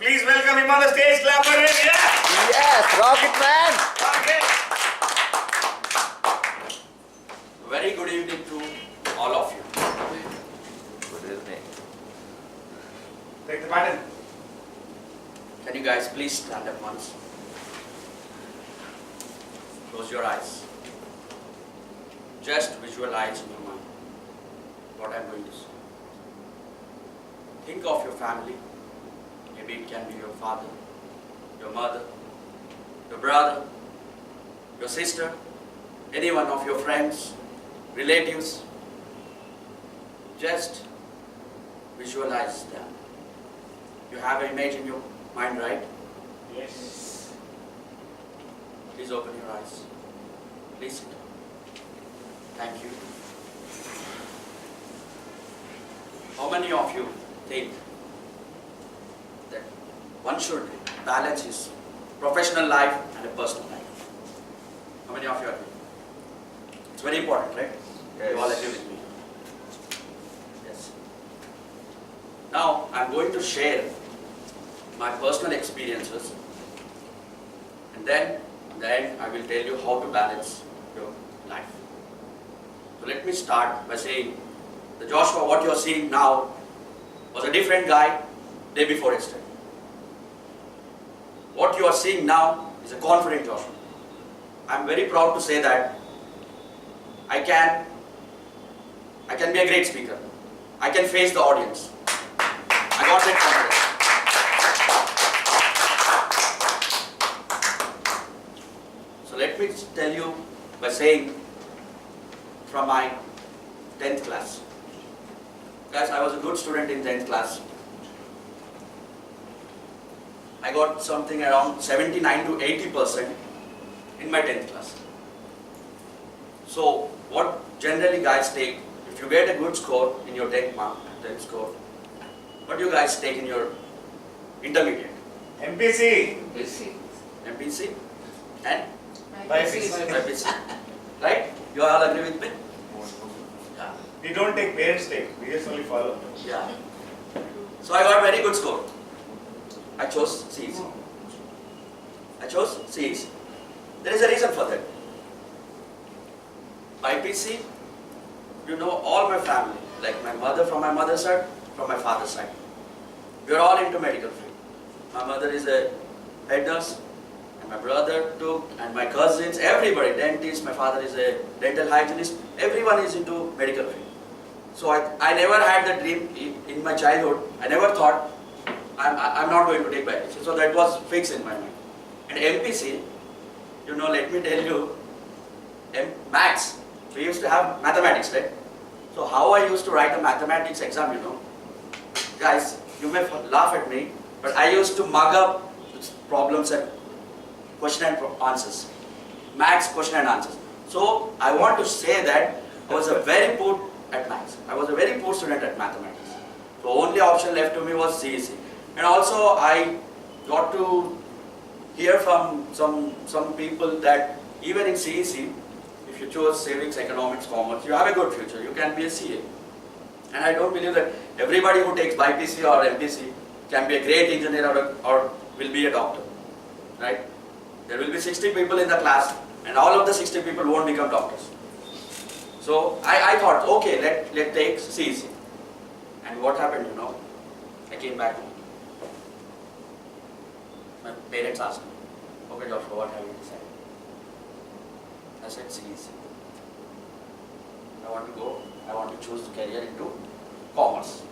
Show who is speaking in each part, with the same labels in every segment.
Speaker 1: Please welcome him on the stage. Clap for him. Yeah.
Speaker 2: Yes, Rocket Man.
Speaker 1: Okay.
Speaker 3: Very good evening to all of you.
Speaker 2: Good evening.
Speaker 1: Take the baton.
Speaker 3: Can you guys please stand up once? Close your eyes. Just visualize in your mind what I'm going to say. Think of your family. Maybe it can be your father, your mother, your brother, your sister, any one of your friends, relatives. Just visualize them. You have an image in your mind, right?
Speaker 1: Yes.
Speaker 3: Please open your eyes. Please sit. Thank you. How many of you think that one should balance his professional life and a personal life? How many of you agree? It's very important, right?
Speaker 2: Yes.
Speaker 3: You all agree with me? Yes. Now, I'm going to share my personal experiences, and then I will tell you how to balance your life. So let me start by saying that Joshua, what you are seeing now was a different guy day before yesterday. What you are seeing now is a confident Joshua. I'm very proud to say that I can be a great speaker. I can face the audience. I got that confidence. So let me tell you by saying from my 10th class. Guys, I was a good student in 10th class. I got something around 79 to 80% in my 10th class. So what generally guys take, if you get a good score in your 10th score, what do you guys take in your intermediate?
Speaker 1: MPC.
Speaker 3: MPC and
Speaker 1: BPC.
Speaker 3: BPC. Right? You all agree with me? Yeah.
Speaker 1: We don't take parents take. We just only follow.
Speaker 3: Yeah. So I got very good score. I chose CEC. I chose CEC. There is a reason for that. IPC, you know, all my family, like my mother from my mother's side, from my father's side. We are all into medical field. My mother is a head nurse, and my brother too, and my cousins, everybody, dentist, my father is a dental hygienist, everyone is into medical field. So I never had the dream in my childhood. I never thought I'm not going to take biology. So that was fixed in my mind. And MPC, you know, let me tell you, maths, we used to have mathematics, right? So how I used to write a mathematics exam, you know, guys, you may laugh at me, but I used to mug up problems and question and answers. Maths, question and answers. So I want to say that I was a very poor at maths. I was a very poor student at mathematics. The only option left to me was CEC. And also I got to hear from some people that even in CEC, if you choose civics, economics, commerce, you have a good future. You can be a CA. And I don't believe that everybody who takes BPC or MPC can be a great engineer or will be a doctor. Right? There will be 60 people in the class, and all of the 60 people won't become doctors. So I thought, okay, let take CEC. And what happened, you know? I came back home. My parents asked me, okay Joshua, what have you decided? I said CEC. I want to choose the career into commerce.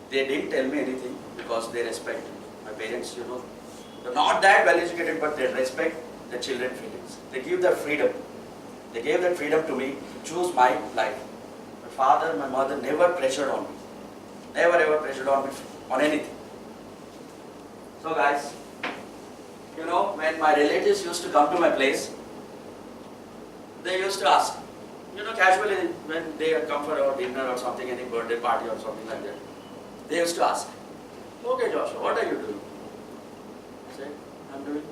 Speaker 3: They didn't tell me anything because they respect my parents, you know. They're not that well educated, but they respect the children's feelings. They give that freedom. They gave that freedom to me to choose my life. My father, my mother never pressured on me. Never ever pressured on me on anything. So guys, you know, when my relatives used to come to my place, they used to ask, you know, casually when they come for a dinner or something, any birthday party or something like that, they used to ask, okay Joshua, what are you doing? I said, I'm doing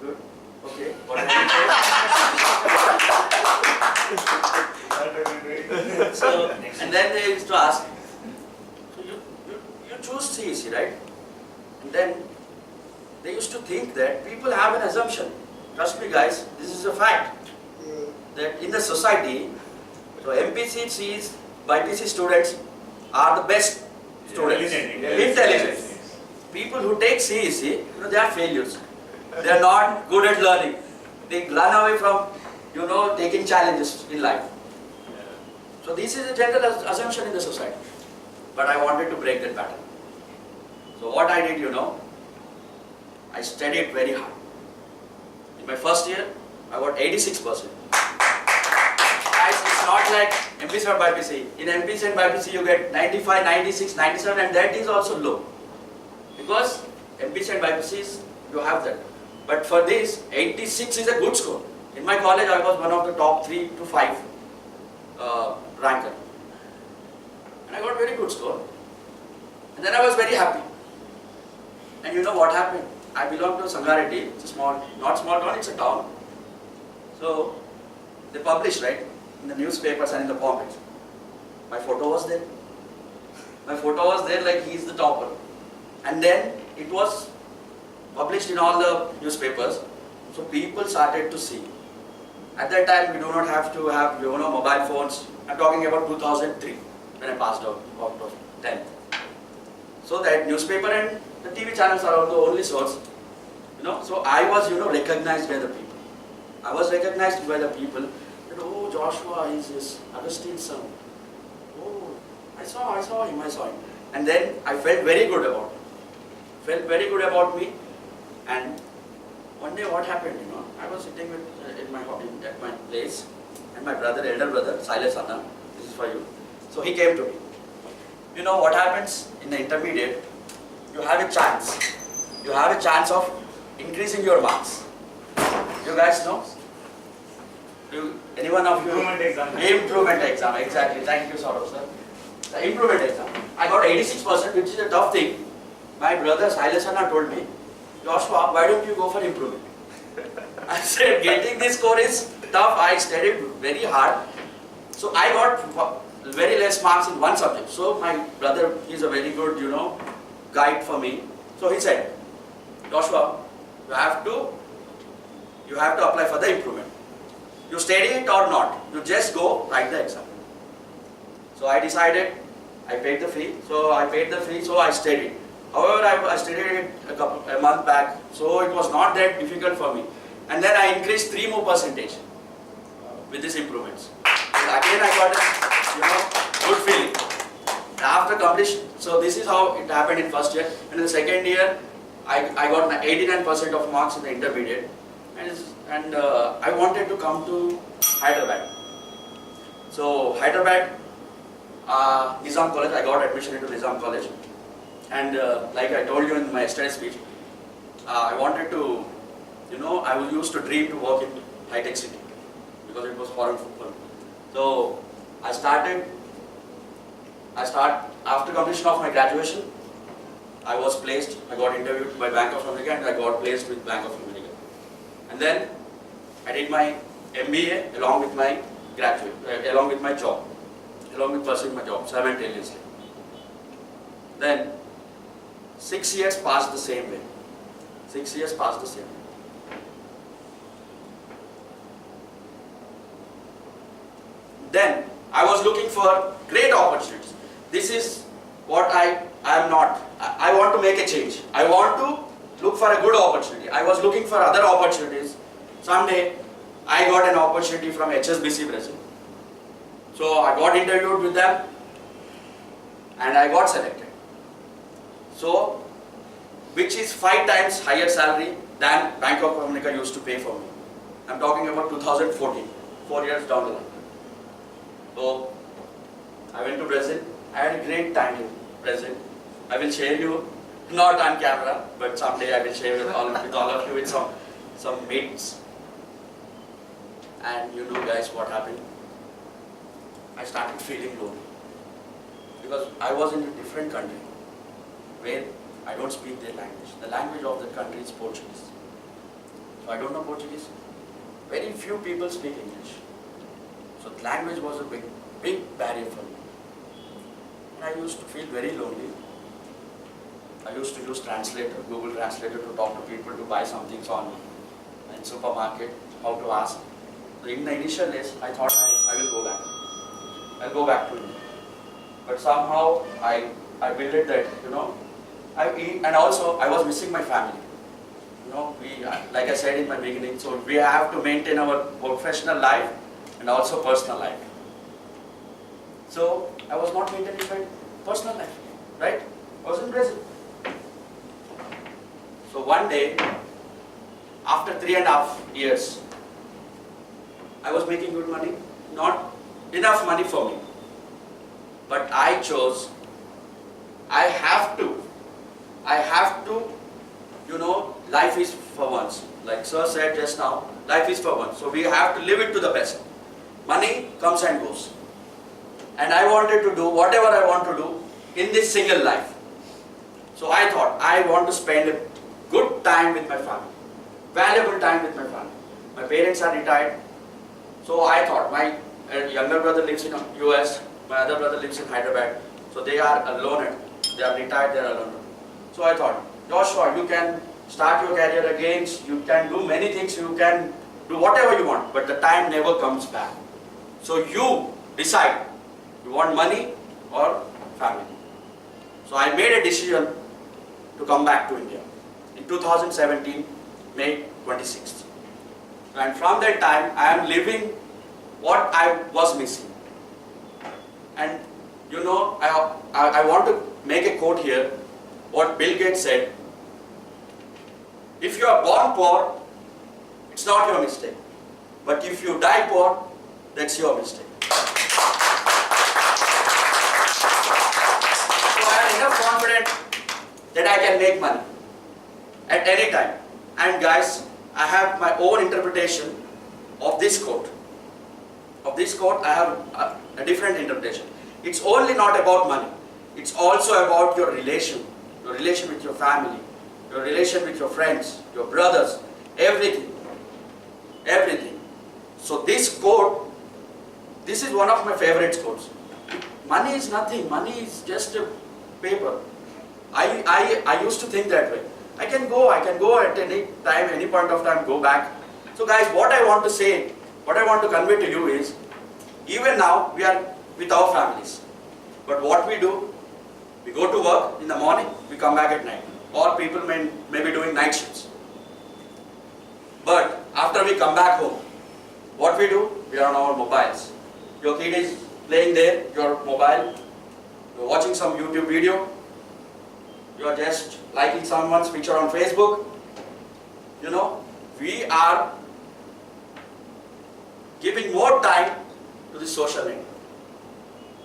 Speaker 3: good. Okay, what are you doing? So, and then they used to ask, so you choose CEC, right? And then they used to think that people have an assumption. Trust me guys, this is a fact. That in the society, so MPC, CEs, BPC students are the best students. Intelligent. People who take CEC, they are failures. They are not good at learning. They run away from, taking challenges in life. So this is a general assumption in the society. But I wanted to break that pattern. So what I did, I studied very hard. In my first year, I got 86%. Guys, it's not like MPC or BPC. In MPC and BPC, you get 95, 96, 97, and that is also low. Because MPC and BPCs, you have that. But for this, 86 is a good score. In my college, I was one of the top 3 to 5 ranker. And I got very good score. And then I was very happy. And you know what happened? I belong to Sangareddy. It's a small, not small town, it's a town. So, they published, right, in the newspapers and in the pockets. My photo was there. My photo was there like he's the topper. And then it was published in all the newspapers. So people started to see. At that time, we do not have to have, mobile phones. I'm talking about 2003, when I passed out of 10th. So that newspaper and the TV channels are the only source. So I was, recognized by the people. I was recognized by the people that, oh, Joshua is this Augustine's son. Oh, I saw him. And then I felt very good about it. Felt very good about me. And one day what happened, I was sitting at my place, and my brother, elder brother, Silas Anna, this is for you. So he came to me. You know what happens in the intermediate? You have a chance. You have a chance of increasing your marks. You guys know? Anyone of you?
Speaker 1: Improvement exam.
Speaker 3: Improvement exam, exactly. Thank you, Saurav sir. The improvement exam. I got 86%, which is a tough thing. My brother Silas Anna told me, Joshua, why don't you go for improvement? I said, getting this score is tough. I studied very hard. So I got very less marks in one subject. So my brother is a very good, guide for me. So he said, Joshua, you have to apply for the improvement. You study it or not, you just go write the exam. So I decided, I paid the fee. So I studied. However, I studied it a month back, so it was not that difficult for me. And then I increased 3 more percentage with these improvements. And again I got a, good feeling. After completion, so this is how it happened in first year. And in the second year, I got 89% of marks in the intermediate. And I wanted to come to Hyderabad. So Hyderabad, Nizam College, I got admission into Nizam College. And like I told you in my study speech, I wanted to, I used to dream to work in high-tech city because it was foreign football. So after completion of my graduation, I got interviewed by Bank of America and I got placed with Bank of America. And then I did my MBA along with my job, along with pursuing my job simultaneously. Then 6 years passed the same way. 6 years passed the same way. Then I was looking for great opportunities. This is what I am not. I want to make a change. I want to look for a good opportunity. I was looking for other opportunities. Someday I got an opportunity from HSBC Brazil. So I got interviewed with them and I got selected. So, which is 5 times higher salary than Bank of America used to pay for me. I'm talking about 2014, 4 years down the line. So, I went to Brazil. I had a great time in Brazil. I will share you, not on camera, but someday I will share with all of you with some meets. And you know guys what happened? I started feeling lonely. Because I was in a different country where I don't speak their language. The language of the country is Portuguese. So I don't know Portuguese. Very few people speak English. So the language was a big barrier for me. And I used to feel very lonely. I used to use translator, Google Translator to talk to people to buy some things on in supermarket, how to ask. So in the initial days, I thought I will go back. I'll go back to India. But somehow I built it that, and also I was missing my family. We, like I said in my beginning, so we have to maintain our professional life and also personal life. So I was not maintaining my personal life, right? I was in Brazil. So one day, after 3.5 years, I was making good money, not enough money for me. But I chose, I have to, life is for once. Like Sir said just now, life is for once. So we have to live it to the best. Money comes and goes. And I wanted to do whatever I want to do in this single life. So I thought, I want to spend a good time with my family. Valuable time with my family. My parents are retired. So I thought, my younger brother lives in US, my other brother lives in Hyderabad. So they are alone. They are retired, they are alone. So I thought, Joshua, you can start your career again, you can do many things, you can do whatever you want, but the time never comes back. So you decide, you want money or family. So I made a decision to come back to India in 2017, May 26th. And from that time, I am living what I was missing. And I want to make a quote here, what Bill Gates said. If you are born poor, it's not your mistake. But if you die poor, that's your mistake. So I am enough confident that I can make money at any time. And guys, I have my own interpretation of this quote. Of this quote, I have a different interpretation. It's only not about money. It's also about your relation with your family, your relation with your friends, your brothers, everything. Everything. So this quote, this is one of my favorite quotes. Money is nothing. Money is just a paper. I used to think that way. I can go at any time, any point of time, go back. So guys, what I want to say, what I want to convey to you is, even now we are with our families. But what we do, we go to work in the morning, we come back at night. Or people may be doing night shifts. But after we come back home, what we do? We are on our mobiles. Your kid is playing there, your mobile, you're watching some YouTube video, you are just liking someone's picture on Facebook. We are giving more time to the social media.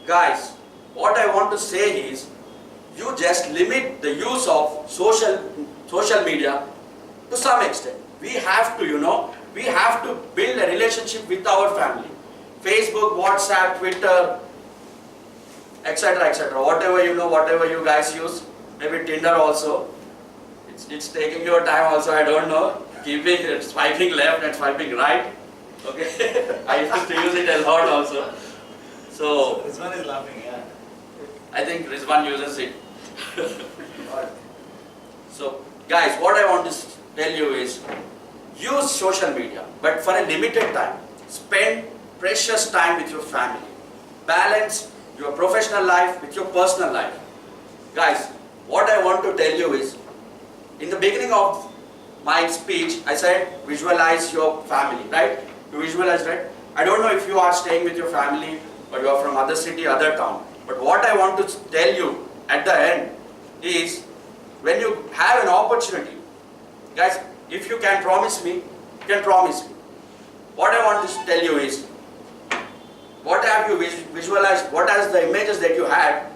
Speaker 3: Guys, what I want to say is, you just limit the use of social media to some extent. We have to, we have to build a relationship with our family. Facebook, WhatsApp, Twitter, etc., whatever whatever you guys use, maybe Tinder also. It's taking your time also, I don't know. Keeping swiping left and swiping right. Okay, I used to use it a lot also. So
Speaker 1: Rizwan is laughing, yeah.
Speaker 3: I think Rizwan uses it. So guys, what I want to tell you is, use social media, but for a limited time. Spend precious time with your family. Balance your professional life with your personal life. Guys, what I want to tell you is, in the beginning of my speech, I said visualize your family, right? You visualize, right? I don't know if you are staying with your family or you are from other city, other town. But what I want to tell you at the end is, when you have an opportunity, guys, if you can promise me, you can promise me. What I want to tell you is, what have you visualized, what are the images that you had,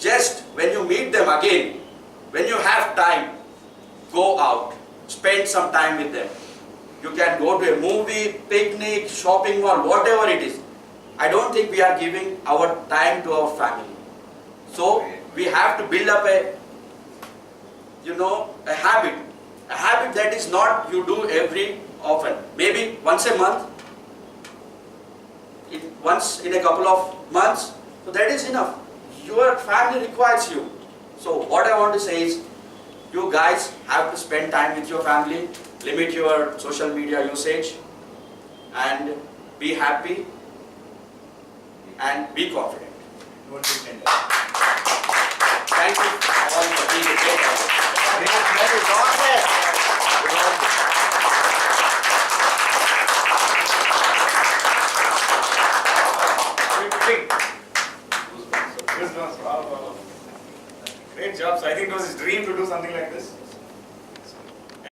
Speaker 3: just when you meet them again, when you have time, go out, spend some time with them. You can go to a movie, picnic, shopping mall, whatever it is. I don't think we are giving our time to our family. So we have to build up a habit that is not you do every often. Maybe once a month, once in a couple of months, so that is enough. Your family requires you. So what I want to say is, You guys have to spend time with your family, limit your social media usage, and be happy and be confident.
Speaker 1: Don't be tender.
Speaker 3: Thank you all for being a great audience.
Speaker 2: Great man, you got it. You got it.
Speaker 1: Goosebumps. Wow, wow. Great job. So I think it was his dream to do something like this.